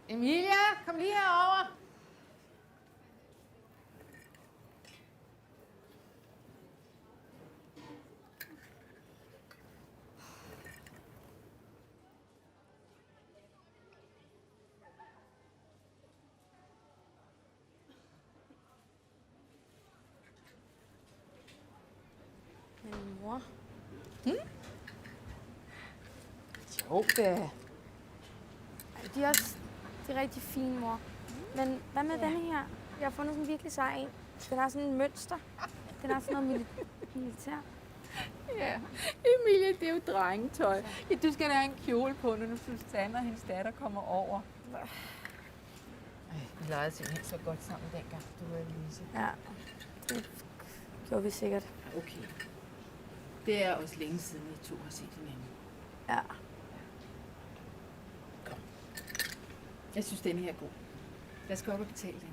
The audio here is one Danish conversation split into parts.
Emilia, kom lige herover. Men mor... Jo da. De er også de er rigtig fine, mor. Men hvad med denne her? Jeg har fundet sådan en virkelig sej en. Den har sådan en mønster. Den har sådan noget militær. Ja, Emilie, det er jo drengetøj. Ja, du skal da have en kjole på, når Susanne og hendes datter kommer over. Vi legede simpelthen så godt sammen dengang, du var Louise. Ja, det gjorde vi sikkert. Okay. Det er også længe siden, I to har set hinanden. Ja. Kom. Jeg synes, denne her er god. Lad os gå op og betale den.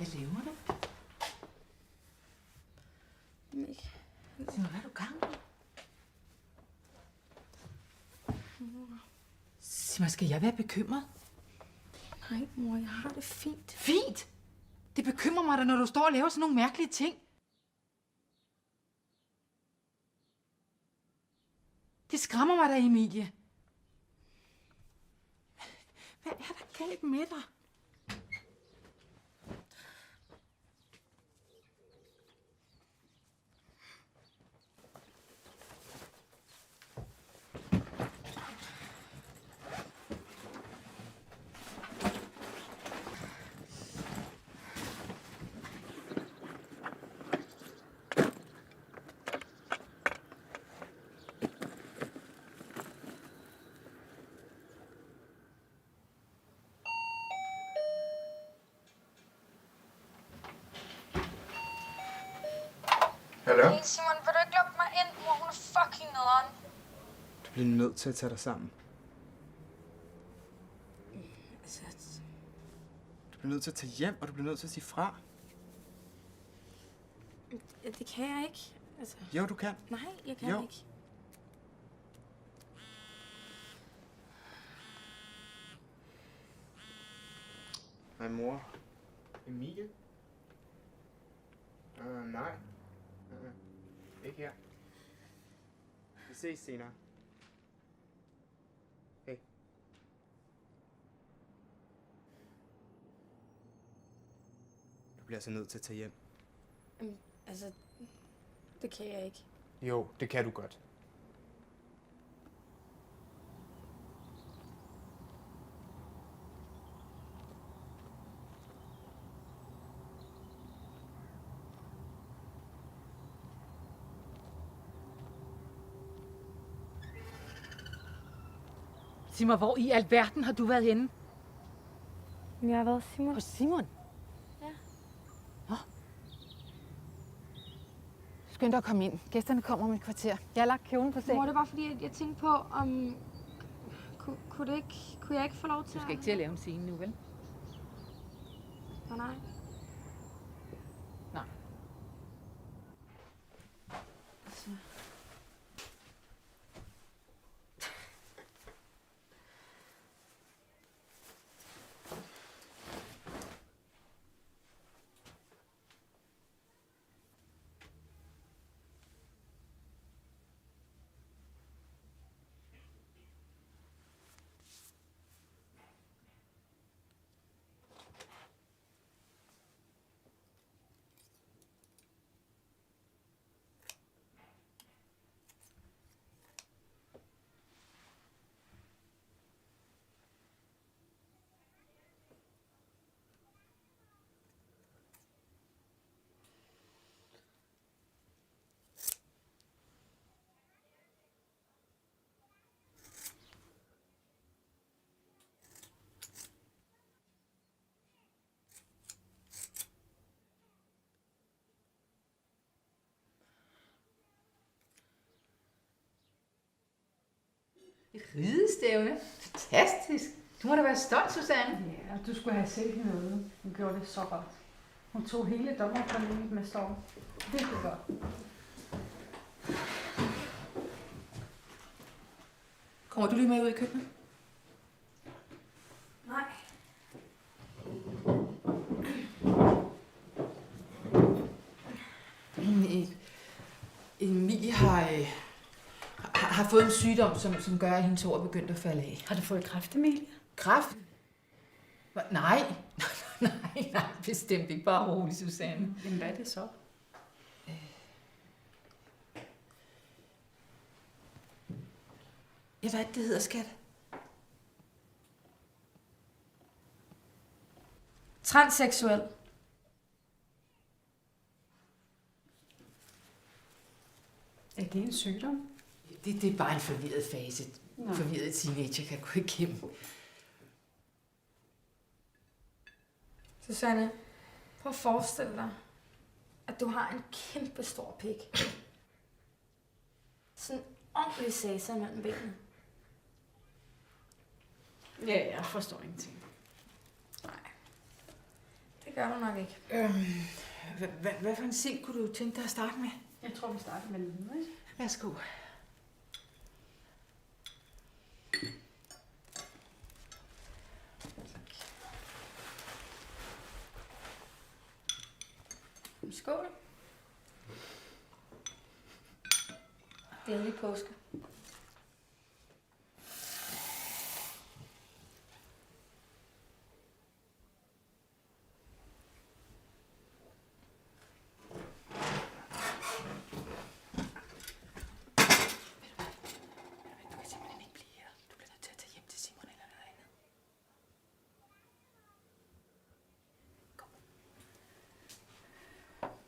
Hvad laver du? Hvad er du gang med? Sig mig, skal jeg være bekymret? Nej, mor, jeg har det fint. Fint! Det bekymrer mig da, når du står og laver sådan nogle mærkelige ting. Det skræmmer mig da, Emilie. Hvad er der galt med dig? Hallo? Hey Simon, vil du ikke lukke mig ind? Mor, hun er fucking nederen. Du bliver nødt til at tage dig sammen. Altså, Du bliver nødt til at tage hjem, og du bliver nødt til at sige fra. det kan jeg ikke. Altså, Jo, du kan. nej, jeg kan Jo. ikke. Hej, mor. Emilie? Nej. Ikke her. Vi ses senere. Hej. Du bliver altså nødt til at tage hjem. Altså, det kan jeg ikke. Jo, det kan du godt. Sig mig, hvor i alverden har du været henne? Jeg har været Simon. Hos Simon? Ja. Nå. Skynd dig at komme ind. Gæsterne kommer om et kvarter. Jeg har lagt kjolen på sengen. Mor, det var fordi, at jeg tænkte på, om... Kunne jeg ikke få lov til Du skal ikke til at lave en scene nu, vel? Nej. Nej. Et ridestævne. Fantastisk. Du må da være stolt, Susanne. Ja, du skulle have set hende ude. Hun gjorde det så godt. Hun tog hele dommerpanelet med storm. Virkelig godt. Kommer du lige med ud i køkkenet? Nej. Emilie har fået en sygdom, som gør, at hendes ord er begyndt at falde af. Har du fået kræft, Emilie? Kræft? Nej. nej, bestemt ikke. Bare rolig, Susanne. Jamen, hvad er det så? Ja, hvad er det hedder, skat? Transseksuel. Er det en sygdom? Det er bare en forvirret fase. En forvirret teenager kan gå igennem. Susanne, prøv at forestille dig, at du har en kæmpe stor pik. Sådan en ordentlig sasa mellem benene. Ja, jeg forstår ingenting. Nej, det gør du nok ikke. Hvad for en scene kunne du tænke dig at starte med? Jeg tror, vi starter med den, ikke? Værsgo. Skål. Glædelig påske. Du kan simpelthen ikke blive her. Du bliver nødt til at tage hjem til Simon eller noget andet.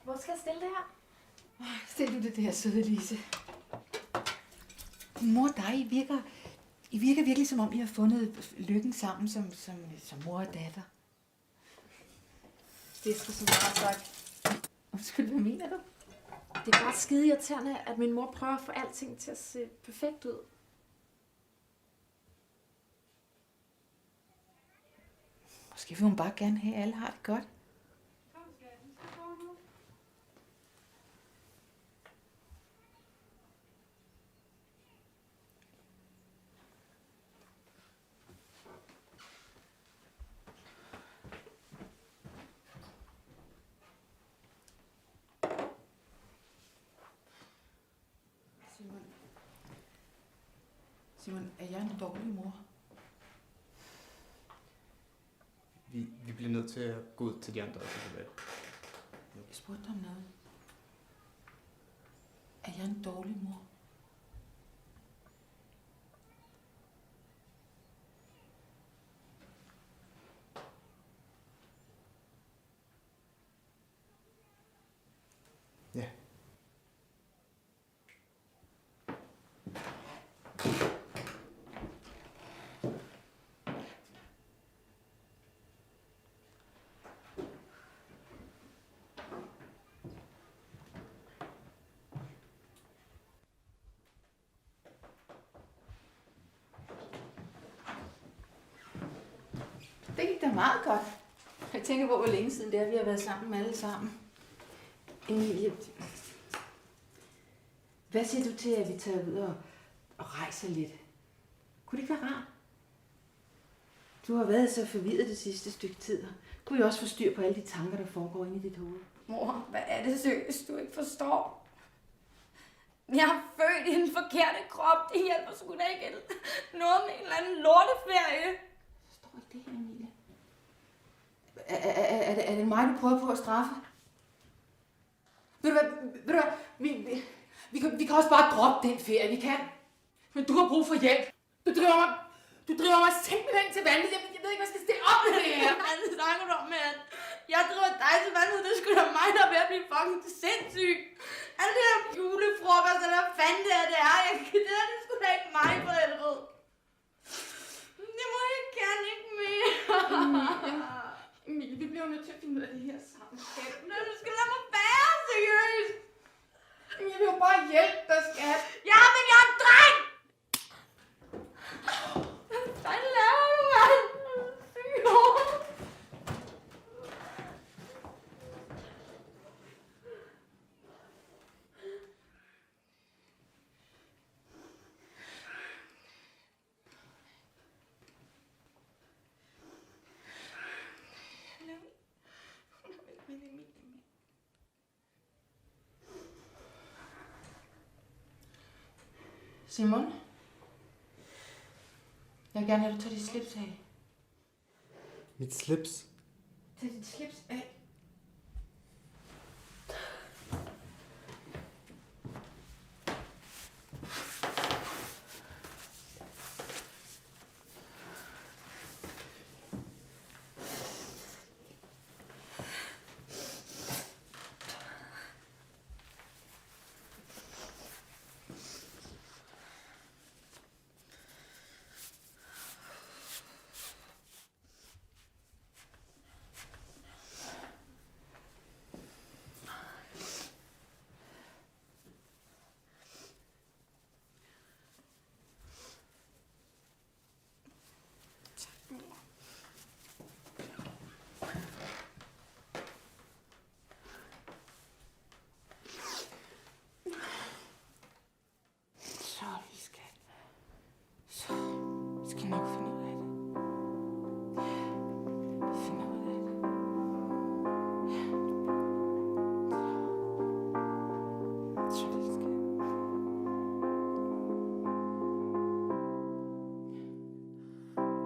Hvor skal jeg stille det her? Stil du det der, søde Lise. Din mor og dig, I virker virkelig som om, I har fundet lykken sammen som mor og datter. Det er sgu så meget sagt. Undskyld, hvad mener du? Det er bare skide irriterende, at min mor prøver at få alting til at se perfekt ud. Måske vil hun bare gerne have, at alle har det godt. Simon, er jeg en dårlig mor? Vi bliver nødt til at gå ud til de andre og så Jeg spurgte dig om noget. Er jeg en dårlig mor? Ja. Det gik da meget godt. Jeg tænker på, hvor længe siden det er, vi har været sammen med alle sammen. Emilie, hvad siger du til, at vi tager ud og rejser lidt? Kunne det ikke være rart? Du har været så forvirret det sidste stykke tid. Kunne jeg også få styr på alle de tanker, der foregår inde i dit hoved? Mor, hvad er det seriøst, du ikke forstår? Jeg er født i en forkerte krop. Det hjælper sgu da ikke noget med en eller anden lorteferie. Jeg forstår ikke det her, Emilie. Er det mig, du prøver på at straffe? Ved du hvad? Vi kan også bare droppe den ferie, vi kan. Men du har brug for hjælp. Du driver mig simpelthen til vandet. Jeg ved ikke, hvad jeg skal stille op med det her. Hvad snakker du om, mand? Jeg driver dig til vandet. Det skulle da mig, der er ved at blive fucking sindssyg. Alle det her julefrokost, eller hvad fanden det er. Det skulle da ikke mig, for helvede. Det må jeg gerne ikke mere. Emilie, vi bliver nødt til at finde ud af det her sammen. Nå, du skal lade mig være, seriøst. Jeg vil jo bare hjælpe dig, skat. Ja, men jeg er en dreng! Hvad laver du, mand? Simon? Jeg vil gerne have, at du tager dit slips af. Mit slips. Tag dit slips af.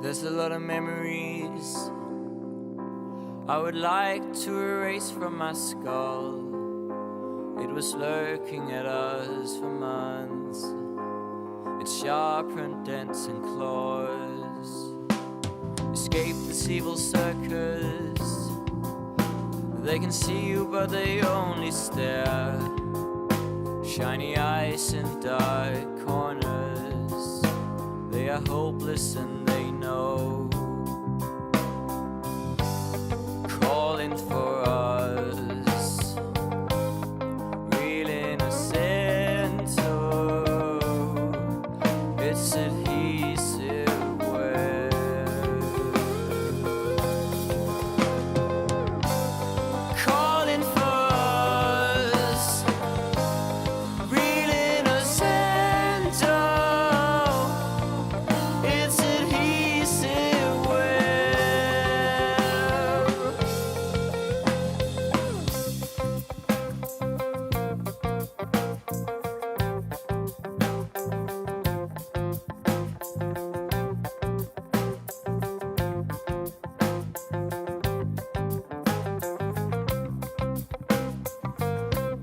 There's a lot of memories I would like to erase from my skull. It was lurking at us for months. Its sharpened dents and claws. Escape this evil circus. They can see you but they only stare. Shiny eyes in dark corners. They are hopeless and they know. Calling for us. Real innocent. Oh, it's adhesive web. Calling for us. Real innocent. Oh, it's adhesive web.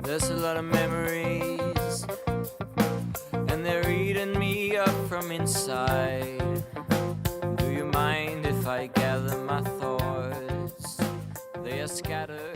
There's a lot of memories me up from inside. Do you mind if I gather my thoughts? They are scattered.